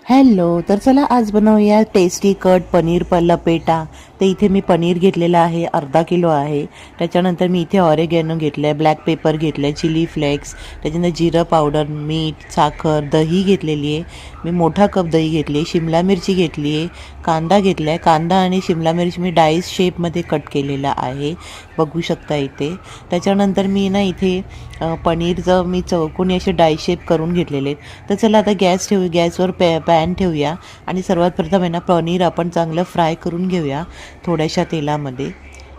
Hello, तर चला आज बनवूया टेस्टी कट पनीर लपेटा. तर इथे मी पनीर घेतलेलं आहे, अर्धा किलो आहे. त्याच्यानंतर मी इथे ऑरेगॅनो घेतलं आहे, ब्लॅक पेपर घेतलं आहे, चिली फ्लेक्स, त्याच्यानंतर जिरं पावडर, मीठ, साखर, दही घेतलेली आहे. मी मोठा कप दही घेतली आहे, शिमला मिरची घेतली आहे, कांदा घेतला आहे. कांदा आणि शिमला मिरची मी डाईस शेपमध्ये कट केलेला आहे, बघू शकता इथे. त्याच्यानंतर मी ना इथे पनीरचं मी चौकोनी असे डाय शेप करून घेतलेले आहेत. तर चला आता गॅसवर पॅन ठेवूया आणि सर्वात प्रथम आहे ना पनीर आपण चांगलं फ्राय करून घेऊया थोड्याशा तेलामध्ये.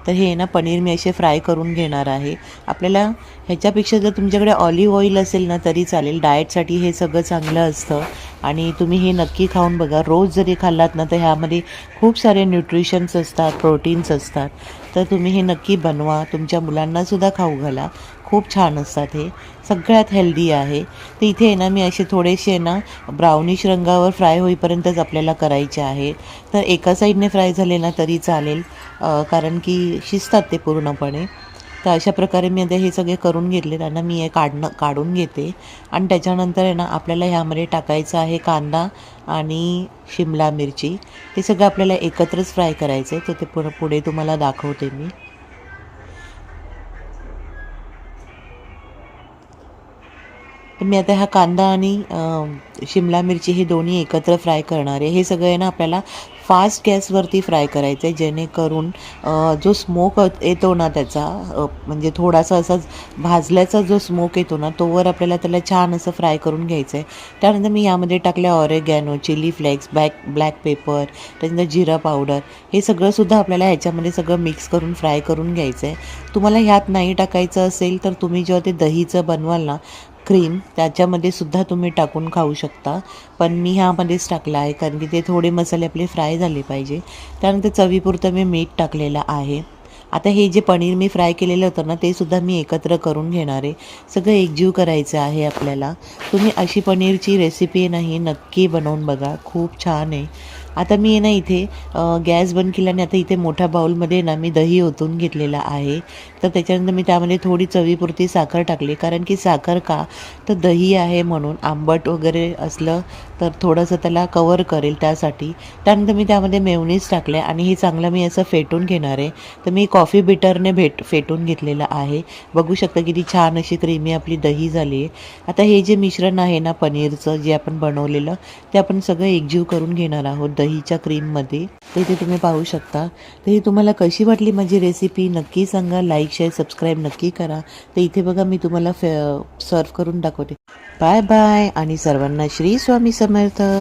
तर हे ना पनीर मी असे फ्राय करून घेणार आहे. आपल्याला ह्याच्यापेक्षा जर तुमच्याकडे ऑलिव्ह ऑइल असेल ना तरी चालेल, डाएटसाठी हे सगळं चांगलं असतं आणि तुम्ही हे नक्की खाऊन बघा. रोज जरी खाल्लात ना तर ह्यामध्ये खूप सारे न्यूट्रिशन्स असतात, प्रोटीन्स असतात. तर तुम्ही हे नक्की बनवा, तुमच्या मुलांनासुद्धा खाऊ घाला. खूप छान असतात, हे सगळ्यात हेल्दी आहे. तर इथे आहे ना मी असे थोडेसे ना ब्राउनिश रंगावर फ्राय होईपर्यंतच आपल्याला करायचे आहे. तर एका साईडने फ्राय झाले ना तरी चालेल, कारण की शिजतात ते पूर्णपणे. तर अशा प्रकारे मी आता हे सगळे करून घेतले. त्यांना मी हे काढून घेते आणि त्याच्यानंतर आहे ना आपल्याला ह्यामध्ये टाकायचं आहे कांदा आणि शिमला मिरची. ते सगळं आपल्याला एकत्रच फ्राय करायचं आहे. तर ते पुढे तुम्हाला दाखवते मी. तर मी आता हा कांदा आणि शिमला मिरची हे दोन्ही एकत्र फ्राय करणार आहे. हे सगळं आहे ना आपल्याला फास्ट गॅसवरती फ्राय करायचं आहे, जेणेकरून जो स्मोक येतो ना त्याचा, म्हणजे थोडासा असा भाजल्याचा जो स्मोक येतो ना तोवर आपल्याला त्याला छान असं फ्राय करून घ्यायचं आहे. त्यानंतर मी यामध्ये टाकले ऑरेगॅनो, चिली फ्लेक्स, ब्लॅक पेपर, त्यानंतर जिरा पावडर. हे सगळंसुद्धा आपल्याला ह्याच्यामध्ये सगळं मिक्स करून फ्राय करून घ्यायचं आहे. तुम्हाला ह्यात नाही टाकायचं असेल तर तुम्ही जेव्हा ते दहीचं बनवाल ना क्रीम, त्याच्यामध्ये सुद्धा तुम्ही टाकून खाऊ शकता. पण मी ह्यामध्येच टाकलं आहे कारण की ते थोडे मसाले आपले फ्राय झाले पाहिजे. त्यानंतर चवीपुरतं मी मीठ टाकलेलं आहे. आता हे जे पनीर मी फ्राय केलेलं होतं ना ते सुद्धा मी एकत्र करून घेणार आहे. सगळं एकजीव करायचं आहे आपल्याला. तुम्ही अशी पनीरची रेसिपी नाही नक्की बनवून बघा, खूप छान आहे. आता मी ना इथे गॅस बंद केला आणि आता इथे मोठ्या बाउलमध्ये ना मी दही ओतून घेतलेला आहे. तर त्याच्यानंतर मी त्यामध्ये थोडी चवीपुरती साखर टाकली, कारण की साखर का तर दही आहे म्हणून आंबट वगैरे असलं तर थोडंसं त्याला कवर करेल त्यासाठी. त्यानंतर मी त्यामध्ये मेयोनीज टाकले आणि हे चांगलं मी असं फेटून घेणार आहे. तर मी कॉफी बिटरने फेटून घेतलेलं आहे. बघू शकता किती छान अशी क्रीमी आपली दही झाली आहे. आता हे जे मिश्रण आहे ना पनीरचं जे आपण बनवलेलं ते आपण सगळं एकजीव करून घेणार आहोत दहीच्या क्रीममध्ये. तर इथे तुम्ही पाहू शकता. तर ही तुम्हाला कशी वाटली माझी रेसिपी नक्की सांगा. लाईक शेअर सबस्क्राईब नक्की करा. तर इथे बघा मी तुम्हाला सर्व करून दाखवते. बाय बाय आणि सर्वांना श्री स्वामी समर्थ.